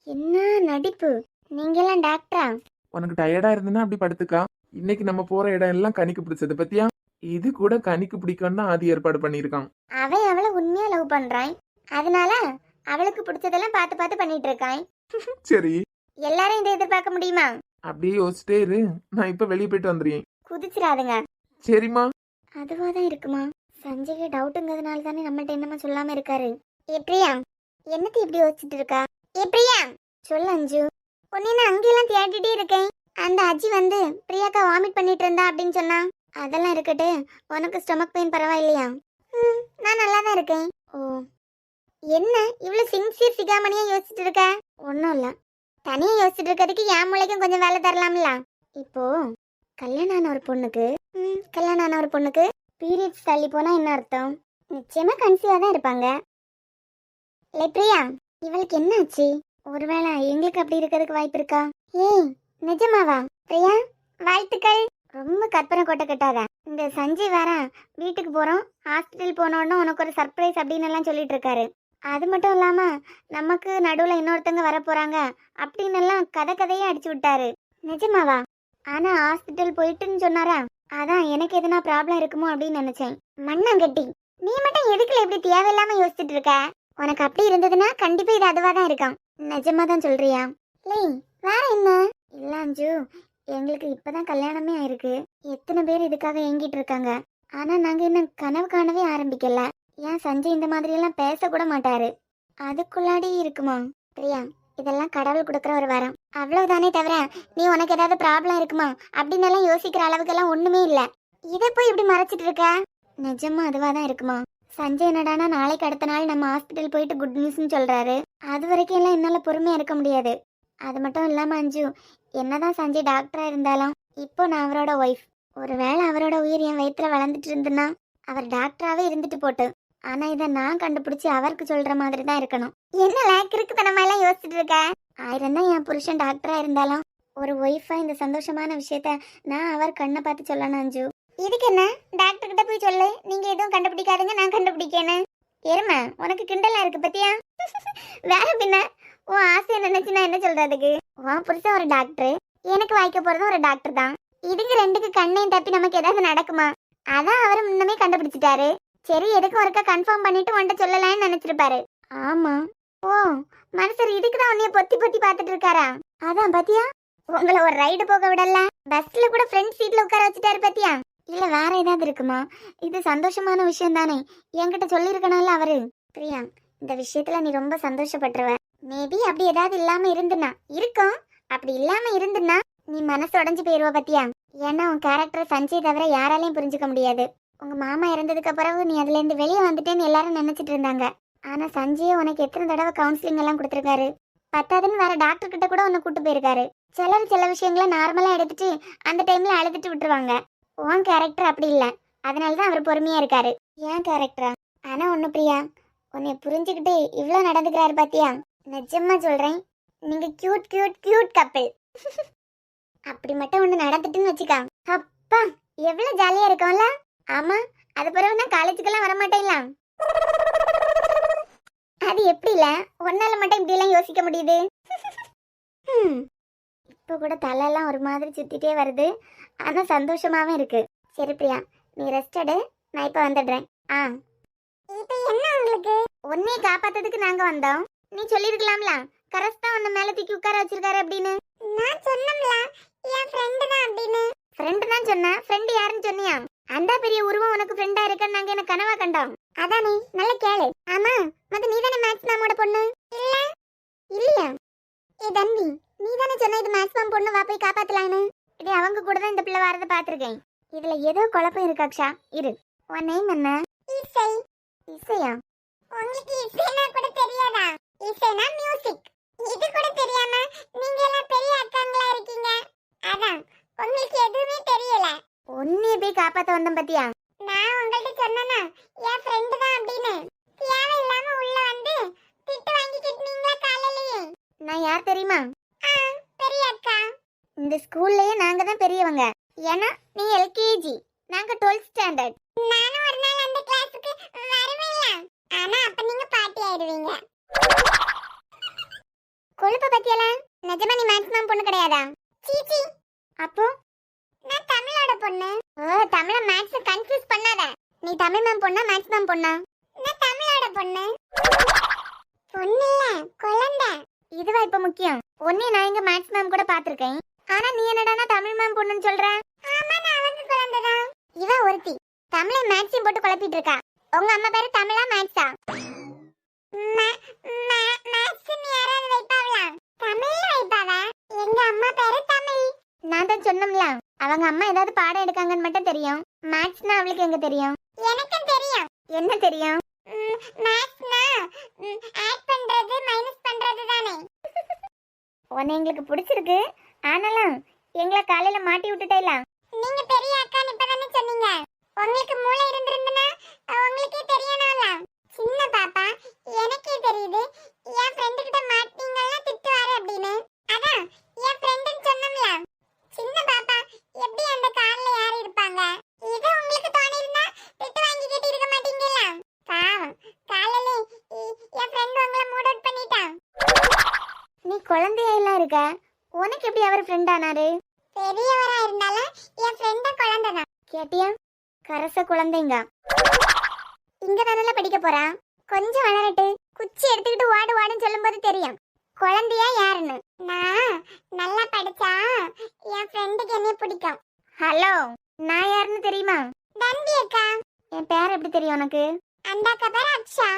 என்ன நடிப்பு! நீங்க எல்லாம் டாக்டரா? உனக்கு டயர்டா இருந்ததுன்னா அப்படி படுத்துக்கா. இன்னைக்கு நம்ம போற இடம் எல்லாம் கனிக்கு பிடிச்சது பத்தியா? இது கூட கனிக்கு பிடிக்கும்னு தான் ஆதி ஏற்பாடு பண்ணிருக்கான். அவன் அவளை உண்மையா லவ் பண்றான், அதனால அவளுக்கு பிடிச்சதெல்லாம் பார்த்து பார்த்து பண்ணிட்டு இருக்கான். சரி, எல்லாரும் இதை எதிர்பார்க்க முடியுமா? அப்படியே யோசிச்சிட்டே இரு, நான் இப்ப வெளியே போயிட்டு வந்துடுறேன். குதிச்சிடாதுங்க. சரிம்மா. அதுவாதான் இருக்குமா? சஞ்சய் டவுட்டுங்கிறதுனால தானே நம்மள்ட்ட என்னமா சொல்லாம இருக்காரு. ஏ பிரியா, என்னத்தை இப்படி யோசிச்சுட்டு இருக்கா? ஏ பிரியா, சொல்லு அஞ்சு. உன்னை நான் அங்கெல்லாம் தேடிட்டே இருக்கேன். அந்த அஜி வந்து பிரியாக்கா வாமிட் பண்ணிட்டு இருந்தா அப்படின்னு சொன்னா. அதெல்லாம் இருக்கட்டு, உனக்கு ஸ்டொமக் பெயின் பரவாயில்லையா? நான் நல்லா தான் இருக்கேன். ஓ, என்ன இவ்வளவு சின்சியர் சிகாமணியா யோசிச்சுட்டு இருக்க? ஒன்றும் இல்லை, தனியா யோசிச்சுட்டு இருக்கிறதுக்கு என் மூளைக்கும் கொஞ்சம் வேலை தரலாம்ல. இப்போ கல்யாணம் ஆன ஒரு பொண்ணுக்கு பீரியட்ஸ் தள்ளி போனா என்ன அர்த்தம்? நிச்சயமா கன்சீவா தான் இருப்பாங்க. லே பிரியா, இவளுக்கு என்ன ஆச்சு? ஒருவேளை எங்களுக்கு அப்படி இருக்கிறதுக்கு வாய்ப்பு இருக்கா? ஏய் நிஜமாவா? பிரியா வாழ்த்துக்கள். ரொம்ப கற்பனை கொட்ட கட்டாத. இந்த சஞ்சய் வேற வீட்டுக்கு போறோம், ஹாஸ்பிட்டல் போனோன்னு உனக்கு ஒரு சர்ப்ரைஸ் அப்படின்னு எல்லாம் சொல்லிட்டு இருக்காரு. அது மட்டும் இல்லாம நமக்கு நடுவுல இன்னொருத்தங்க வர போறாங்க அப்படின்னு எல்லாம் கதையே அடிச்சு விட்டாரு. நிஜமாவா? ஆனா ஹாஸ்பிட்டல் போயிட்டுன்னு சொன்னாரா? அதான் எனக்கு எதனா ப்ராப்ளம் இருக்குமோ அப்படின்னு நினைச்சேன். மண்ணாங்கட்டி, நீ மட்டும் எதுக்குல இப்படி தேவையில்லாம யோசிச்சுட்டு இருக்க? உனக்கு அப்படி இருந்ததுன்னா கண்டிப்பா இது அதுவா தான் இருக்கும். நிஜமா தான் சொல்றியா? லேய், வேற என்ன? இல்ல அஞ்சு, எங்களுக்கு இப்பதான் கல்யாணமே ஆயிருக்கு. எத்தனை பேர் இதுக்காக ஏங்கிட்டு இருக்காங்க. ஆனா நாங்க இன்னும் கனவு காணவே ஆரம்பிக்கல. ஏன் சஞ்சய் இந்த மாதிரி எல்லாம் பேச கூட மாட்டாரு. அதுக்குள்ளாடி இருக்குமா? பிரியா, இதெல்லாம் கடவுள் கொடுக்குற ஒரு வரம், அவ்வளவுதானே தவிர நீ உனக்கு ஏதாவது ப்ராப்ளம் இருக்குமா அப்படின்னு எல்லாம் யோசிக்கிற அளவுக்கு எல்லாம் ஒண்ணுமே இல்ல. இதை போய் இப்படி மறைச்சிட்டு இருக்க? நிஜமா அதுவா தான் இருக்குமா? சஞ்சய் என்னடானா நாளைக்கு அடுத்த நாள் நம்ம ஹாஸ்பிட்டல் போயிட்டு குட் நியூஸ்னு சொல்றாரு. அது வரைக்கும் எல்லாம் என்னால பொறுமையா இருக்க முடியாது. அது மட்டும் இல்லாம அஞ்சு, என்னதான் சஞ்சய் டாக்டரா இருந்தாலும் இப்போ நான் அவரோட ஒய்ஃப். ஒருவேளை அவரோட உயிர் என் வயிற்றுல வளர்ந்துட்டு இருந்துன்னா அவர் டாக்டராகவே இருந்துட்டு போட்டு. ஆனா இதை நான் கண்டுபிடிச்சி அவருக்கு சொல்ற மாதிரி தான் இருக்கணும். என்ன லேக் இருக்கு நம்ம எல்லாம் யோசிச்சுட்டு இருக்க? 1000 தான் என் புருஷன் டாக்டரா இருந்தாலும் ஒரு ஒய்ஃபா இந்த சந்தோஷமான விஷயத்த நான் அவர் கண்ணை பார்த்து சொல்லணும் அஞ்சு. இதுக்கு என்ன, டாக்டர் கிட்ட போய் சொல்லு, நீங்க எதுவும் கண்டுபிடிக்காதுங்க, நான் கண்டுபிடிக்கேன்னு. எருமை, உனக்கு கிண்டலா இருக்கு பத்தியா? வேற பின்ன உன் ஆசையை நினைச்சு நான் என்ன சொல்றதுக்கு? உன் புருஷன் ஒரு டாக்டர், எனக்கு வாய்க்க போறதும் ஒரு டாக்டர் தான். இதுக்கு ரெண்டுக்கு கண்ணையும் தப்பி நமக்கு ஏதாவது நடக்குமா? அதான் அவர் முன்னமே கண்டுபிடிச்சிட்டாரு. சரி, எதுக்கும் ஒருக்கா கன்ஃபார்ம் பண்ணிட்டு உன்கிட்ட சொல்லலாம்னு நினைச்சிருப்பாரு. ஆமா. ஓ, மனுஷர் இதுக்குதான் உன்னைய பொத்தி பொத்தி பார்த்துட்டு இருக்காரா? அதான் பாத்தியா, உங்களை ஒரு ரைடு போக விடல, பஸ்ல கூட ஃப்ரண்ட் சீட்ல உட்கார வச்சுட்டாரு பாத்தியா? இல்ல வேற ஏதாவது இருக்குமா? இது சந்தோஷமான விஷயம் தானே, என்கிட்ட சொல்லிருக்கணும்ல அவரு. பிரியா, இந்த விஷயத்துல நீ ரொம்ப சந்தோஷப்பட்டுருவ. மேபி அப்படி ஏதாவது இல்லாம இருந்துனா இருக்கும், அப்படி இல்லாம இருந்துனா நீ மனசு உடைஞ்சு போயிருவ பாத்தியா? ஏன்னா உன் கேரக்டர் சஞ்சய் தவிர யாராலையும் புரிஞ்சுக்க முடியாது. உங்க மாமா இறந்ததுக்கு பிறகு நீ அதுல இருந்து வெளியே வந்துட்டேன்னு எல்லாரும் நினைச்சிட்டு இருந்தாங்க. ஆனா சஞ்சய் உனக்கு எத்தனை தடவை கவுன்சிலிங் எல்லாம் கொடுத்துருக்காரு. பத்தாதுன்னு வேற டாக்டர் கிட்ட கூட உன்னை கூட்டு போயிருக்காரு. சில விஷயங்களை நார்மலா எடுத்துட்டு அந்த டைம்ல அழுதுட்டு விட்டுருவாங்க. உன் கேரக்டர் அப்படி இல்ல, அதனாலதான் அவர் பொறுமையா இருக்காரு. ஏன் கேரக்டரா? ஆனா ஒண்ணு பிரியா, உன்னை புரிஞ்சுக்கிட்டு இவ்வளவு நடந்துக்கிறாரு பாத்தியா? நிஜமா சொல்றேன், நீங்க கியூட் கியூட் கியூட் கப்பிள். அப்படி மட்டும் ஒண்ணு நடந்துட்டுன்னு வச்சுக்கா, அப்பா எவ்வளவு ஜாலியா இருக்கும்ல. ஆமா, அது பிறகு நான் காலேஜுக்கெல்லாம் வரமாட்டேன்ல. அது எப்படி இல்ல, ஒன்னால மட்டும் இப்படி எல்லாம் யோசிக்க முடியுது? இப்ப கூட தலையெல்லாம் ஒரு மாதிரி சுத்திட்டே வருது, ஆனா சந்தோஷமாவே இருக்கு. சரி பிரியா, நீ ரெஸ்ட் எடு, நான் இப்ப வந்துடுறேன். இப்ப என்ன உங்களுக்கு? உன்னைய காப்பாத்ததுக்கு நாங்க வந்தோம். நீ சொல்லிருக்கலாம்ல, கரெக்டா உன்ன மேல தூக்கி உட்கார வச்சிருக்காரு அப்படின்னு. நான் சொன்னம்ல, என் ஃப்ரெண்ட் தான் அப்படின்னு. ஃப்ரெண்ட் தான் சொன்ன, ஃப்ரெண்ட் யாருன்னு சொன்னியா? அந்த பெரிய உருவம் உனக்கு ஃப்ரெண்டா இருக்கன்னு நாங்க என்ன கனவா கண்டோம்? அதானே, நல்ல கேளு. ஆமா, மத்த நீ தானே மேக்ஸ் மேமோட பொண்ணு? இல்ல இல்ல, ஏ தம்பி, நீ தானே சொன்ன இது மேக்ஸ் மேம் பொண்ணு, வா போய் காப்பாத்தலான்னு. இது அவங்க கூட தான் இந்த பிள்ளை வரத பாத்திருக்கேன். இதுல ஏதோ குழப்பம் இருக்கு அக்ஷா. இரு, உன் நேம் என்ன? இசை. இசையா? உங்களுக்கு இசைனா கூட தெரியாதா? இசைனா மியூசிக். இது கூட தெரியாம நீங்க எல்லாம் பெரிய அக்காங்களா இருக்கீங்க. அதான் உங்களுக்கு எதுவுமே தெரியல. ஒன்னே போய் காப்பாத்த வந்தேன் பாத்தியா? நான் உங்கள்ட்ட சொன்னேனா என் ஃப்ரெண்ட் தான் அப்படின்னு, தேவையில்லாம உள்ள வந்து திட்டு வாங்கிக்கிட்டு நீங்களா காலையிலேயே. நான் யார் தெரியுமா? பெரிய அக்கா. இந்த ஸ்கூல்லயே நாங்க தான் பெரியவங்க. ஏன்னா நீ எல்கேஜி, நாங்க 12th ஸ்டாண்டர்ட். நானும் ஒரு நாள் அந்த கிளாஸுக்கு வரவேல, ஆனா அப்ப நீங்க பாட்டி ஆயிடுவீங்க. கொழுப்ப பத்தியல, நிஜமா நீ மேக்ஸிமம் பொண்ணு கிடையாதா? சீச்சி. அப்போ நான் தமிழோட பொண்ணு. ஓ, தமிழ மேக்ஸ் கன்ஃபியூஸ் பண்ணாத. நீ தமிழ் மேம் பொண்ணா மேக்ஸ் மேம் பொண்ணா? நான் தமிழோட பொண்ணு. பொண்ணு இல்ல, குழந்தை. இதுவா இப்ப முக்கியம்? ஒண்ணே நான் இங்க மேக்ஸ் மேம் கூட பாத்துர்க்கேன். ஆனா நீ என்னடானா தமிழ் மேம் பொண்ணுன்னு சொல்ற? ஆமா, நான் அவங்க குழந்தை தான். இவ ஒருத்தி தமிழை மேக்ஸையும் போட்டு குழப்பிட்டு இருக்கா. உங்க அம்மா பேரு தமிழா மேக்ஸா? மேக்ஸ்னு யாராவது வைப்பாங்களா? தமிழ்ல வைப்பாவா? எங்க அம்மா பேரு தமிழ். நான் தான் சொன்னம்ல, அவங்க அம்மா ஏதாவது பாடம் எடுக்காங்கன்னு மட்டும் தெரியும். மேக்ஸ்னா அவளுக்கு எங்க தெரியும்? எனக்கும் தெரியும். என்ன தெரியும்? மேக்ஸ்னா ஆட் பண்றது மைனஸ் பண்றது தானே. உன்னை எங்களுக்கு பிடிச்சிருக்கு, ஆனாலும் எங்களை காலையில மாட்டி விட்டுட்டேல. நீங்க பெரிய அக்கா இப்பதானே சொன்னீங்க, உங்களுக்கு மூளை இருந்திருந்தனா உங்களுக்கே தெரியணும்ல. சின்ன பாப்பா, எனக்கே தெரியுது என் ஃப்ரெண்ட் கிட்ட மாட்டீங்கன்னா திட்டுவாரு அப்படின்னு. அதான் என் ஃப்ரெண்ட்னு சொன்னம்ல. சின்ன பாப்பா, எப்படி அந்த கார்ல யார் இருப்பாங்க? இது உங்களுக்கு தோணிருந்தா திட்டு வாங்கி கேட்டி இருக்க மாட்டீங்கல்ல. பாவம், காலையில என் ஃப்ரெண்ட் உங்களை மூட் அவுட் பண்ணிட்டான். நீ குழந்தையா இல்ல இருக்க, உனக்கு எப்படி அவர் ஃப்ரெண்ட் ஆனாரு? பெரியவரா இருந்தாலும் என் ஃப்ரெண்ட குழந்தை தான். கேட்டியா? கரச குழந்தைங்க. இங்க தானல படிக்க போறா. கொஞ்சம் வளரட்டு. குச்சி எடுத்துக்கிட்டு ஓடு ஓடுன்னு சொல்லும்போது தெரியும் குழந்தையா யாருன்னு. நான் நல்லா படிச்சா என் ஃப்ரெண்டுக்கு என்ன பிடிக்கும். ஹலோ, நான் யாருன்னு தெரியுமா? தம்பி அக்கா. என் பேர் எப்படி தெரியும் உனக்கு? அந்த அக்கா பேர் அக்ஷா.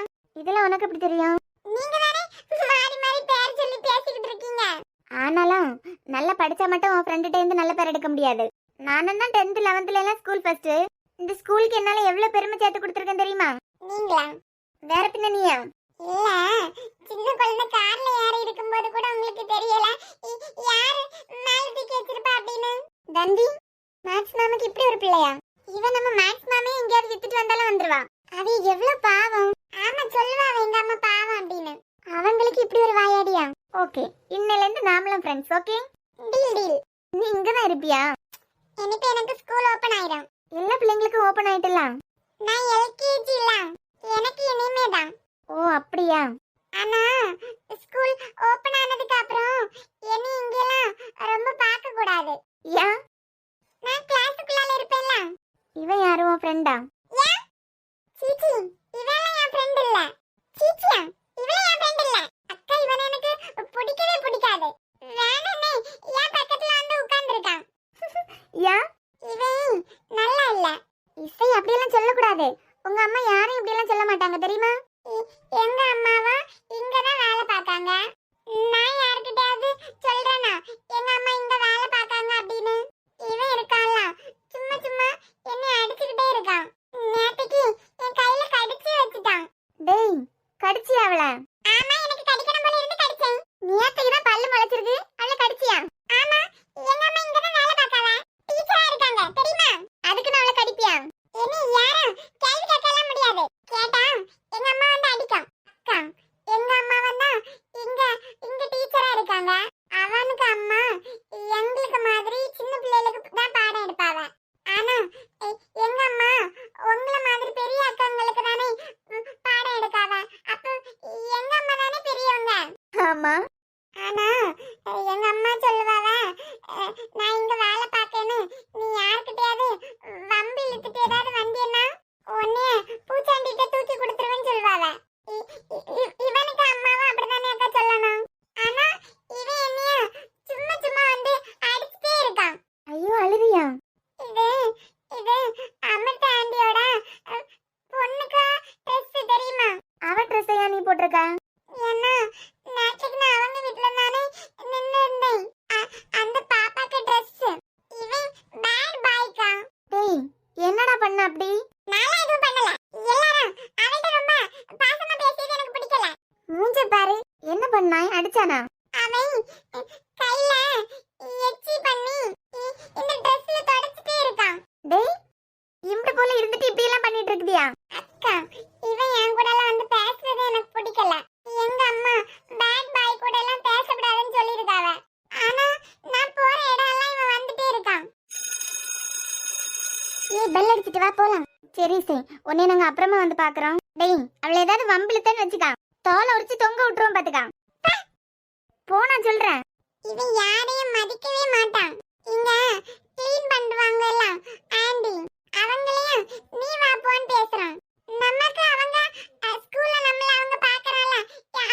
இதெல்லாம் உனக்கு எப்படி தெரியும்? நீங்க தானே மாறி மாறி பேர் சொல்லி பேசிக்கிட்டு இருக்கீங்க. ஆனாலும் நல்லா படிச்சா மட்டும் உன் ஃப்ரெண்ட்கிட்ட இருந்து நல்ல பேர் எடுக்க முடியாது. நானும் தான் 10th 11th எல்லாம் ஸ்கூல் ஃபர்ஸ்ட். இந்த ஸ்கூலுக்கு என்னால எவ்வளவு பெருமை சேர்த்து கொடுத்துருக்கேன் தெரியுமா? நீங்களா? வேற பின்ன நீயா? இல்ல, சின்ன குழந்தை கார்ல ஏறி இருக்கும்போது கூட உங்களுக்கு தெரியல யாரு மேல தூக்கி வச்சிருப்பா அப்படின்னு. தந்தி, மேக்ஸ் மேமுக்கு இப்படி ஒரு பிள்ளையா? இவன் நம்ம மேக்ஸ் மேமே எங்கேயாவது வித்துட்டு வந்தாலும் வந்துருவா. அது எவ்வளவு பாவம். ஆமா, சொல்லுவா எங்க அம்மா பாவம் அப்படின்னு. அவங்களுக்கு இப்படி ஒரு வாயாடியா? ஓகே, இன்னையில இருந்து நாமளும் ஃப்ரெண்ட்ஸ். Okay, deal deal. நீ இங்க தான் இருப்பியா? எனக்கு ஸ்கூல் ஓபன் ஆயிடும். எல்லா பிள்ளைங்களுக்கும் ஓபன் ஆயிட்டலாம். நான் எல்கேஜி இல்ல, எனக்கு இனிமே தான். ஓ அப்படியா? ஆனா ஸ்கூல் ஓபன் ஆனதுக்கு அப்புறம் என்ன இங்கெல்லாம் ரொம்ப பார்க்க கூடாது. ஏன்? நான் கிளாஸுக்குள்ள இருப்பேன்ல. இவன் யாரும் உன் ஃப்ரெண்டா? ஏன்? சீச்சி, இவெல்லாம் என் ஃப்ரெண்ட் இல்ல. சீச்சியா, இவெல்லாம் என் ஃப்ரெண்ட் இல்ல. அக்கா, இவன் எனக்கு பிடிக்கவே பிடிக்காது. வேணும்னே என் பக்கத்துல வந்து உட்கார்ந்திருக்கான். ஏன்? இவன் நல்லா இல்ல. இசை அப்படியெல்லாம் சொல்லக்கூடாது. உங்க அம்மா யாரும் இப்படியெல்லாம் சொல்ல மாட்டாங்க தெரியுமா? எங்க அம்மாவா இங்கதான் வேலை பார்க்காங்க. நான் யார்கிட்டயாவது சொல்றேனா எங்க அம்மா இங்க வேலை பார்க்காங்க அப்படின்னு? இவன் இருக்கான்ல, சும்மா சும்மா என்னை அடிச்சுக்கிட்டே இருக்கான். நேத்துக்கு என் கையில கடிச்சு வச்சுட்டான். டேய், கடிச்சியா அவள? ஆமா, எனக்கு கடிக்கணும் போல இருந்து கடிச்சேன். நேத்துக்கு தான் பல்லு முளைச்சிருக்கு, அவள கடிச்சியா? ஆமா, எங்க அம்மா இங்க தான் வேலை பார்க்கல, டீச்சரா இருக்காங்க தெரியுமா? அதுக்கு நான் அவள கடிப்பியா? என்ன யாரும் கேள்வி கேட்கலாம் முடியாது. கேட்டா எங்க அம்மா வந்து அடிக்கும். அக்கா, எங்க அம்மா வந்தா இங்க டீச்சரா இருக்காங்க. அவனுக்கு அம்மா எங்களுக்கு மாதிரி சின்ன பிள்ளைகளுக்கு தான் பாடம் எடுப்பாவ. ஆனா எங்க அம்மா உங்கள மாதிரி பெரிய அக்காங்களுக்கு தானே பாடம் எடுக்காவ. அப்ப எங்க அம்மா தானே பெரியவங்க. ஆமா, ஆனா எங்க அம்மா சொல்லுவாவ, நான் இங்க வேலை பார்க்கேன்னு நீ யார்கிட்டயாவது வம்பு இழுத்துட்டு ஏதாவது வந்தீன்னா உன்னைய பூச்சாண்டிட்ட தூக்கி கொடுத்துருவேன்னு சொல்லுவாவ. இவனுக்கு அம்மாவும் அப்படித்தானே அக்கா சொல்லணும். ஆனா இவன் என்னைய சும்மா சும்மா வந்து அடிச்சுட்டே இருக்கான். ஐயோ, அழுவியா? இது அமிர்த ஆண்டியோட பொண்ணுக்கு ட்ரெஸ் தெரியுமா? அவ ட்ரெஸ்ஸையா நீ போட்டிருக்கா? ஏன்னா நேற்றுக்கு நான் அவங்க வீட்டுல தானே நின்று இருந்தேன். அந்த பாப்பாக்கு ட்ரெஸ். இவன் பேட் பாய்க்கா. டேய், என்னடா பண்ண அப்படி? நானா எதுவும் பண்ணல. எல்லாரும் அவள்கிட்ட ரொம்ப பாசமா பேசியது எனக்கு பிடிக்கல. மூஞ்ச பாரு, என்ன பண்ணாய்? அடிச்சானா? அவன் கையில எச்சி பண்ணி இந்த ட்ரெஸ்ல தொடச்சிட்டே இருக்கான். டேய், இம்டு போல இருந்துட்டு இப்படி எல்லாம் பண்ணிட்டு இருக்குதியா? அக்கா, இவன் என் கூட எல்லாம் வந்து பேசுறது எனக்கு பிடிக்கல. எங்க அம்மா பேட் பாய் கூட எல்லாம் பேசக்கூடாதுன்னு சொல்லிருக்காவ. ஆனா நான் போற இடம் எல்லாம் இவன் வந்துட்டே இருக்கான். ஏய், பெல் அடிச்சிட்டு வா போலாம். சரி சரி, உன்னை நாங்க அப்புறமா வந்து பாக்குறோம். டேய், அவளை ஏதாவது வம்பிழுத்தன்னு வச்சுக்கா, தோலை உரிச்சு தொங்க விட்டுருவோம் பாத்துக்கா. போனா சொல்றேன். இவன் யாரையும் மதிக்கவே மாட்டான். இங்க க்ளீன் பண்ணுவாங்க எல்லாம் ஆண்டி, அவங்களையும் நீ வா போன்னு பேசுறான். நமக்கு அவங்க ஸ்கூல்ல நம்மள அவங்க பாக்குறால,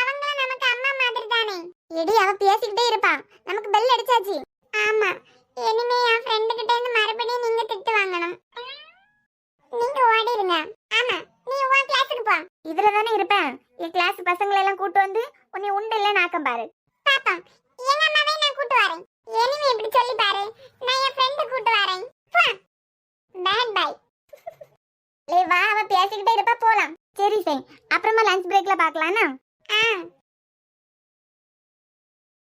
அவங்க நமக்கு அம்மா மாதிரி தானே. எடி, அவ பேசிக்கிட்டே இருப்பா. நமக்கு பெல் அடிச்சாச்சு. ஆமா, இனிமே என் ஃப்ரெண்டு கிட்ட இருந்து மறுபடியும் நீங்க திட்டு வாங்கணும். நீங்க ஓடிடுங்க. ஆமா, நீ உன் கிளாஸுக்கு போ. இதுல தானே இருப்பேன். என் கிளாஸ் பசங்களை எல்லாம் கூட்டு வந்து உன்னை உண்டு இல்ல நாக்கம் பாரு. பாப்பா, எங்க அம்மாவை நான் கூட்டு வரேன். இனிமே இப்படி சொல்லி பாரு, நான் என் ஃப்ரெண்ட கூட்டு வரேன். Bad by. லே வா, அவ பேசிக்கிட்டே இருப்பா, போலாம். சரி சரி, அப்புறமா லஞ்ச் பிரேக்ல பார்க்கலாம்னா?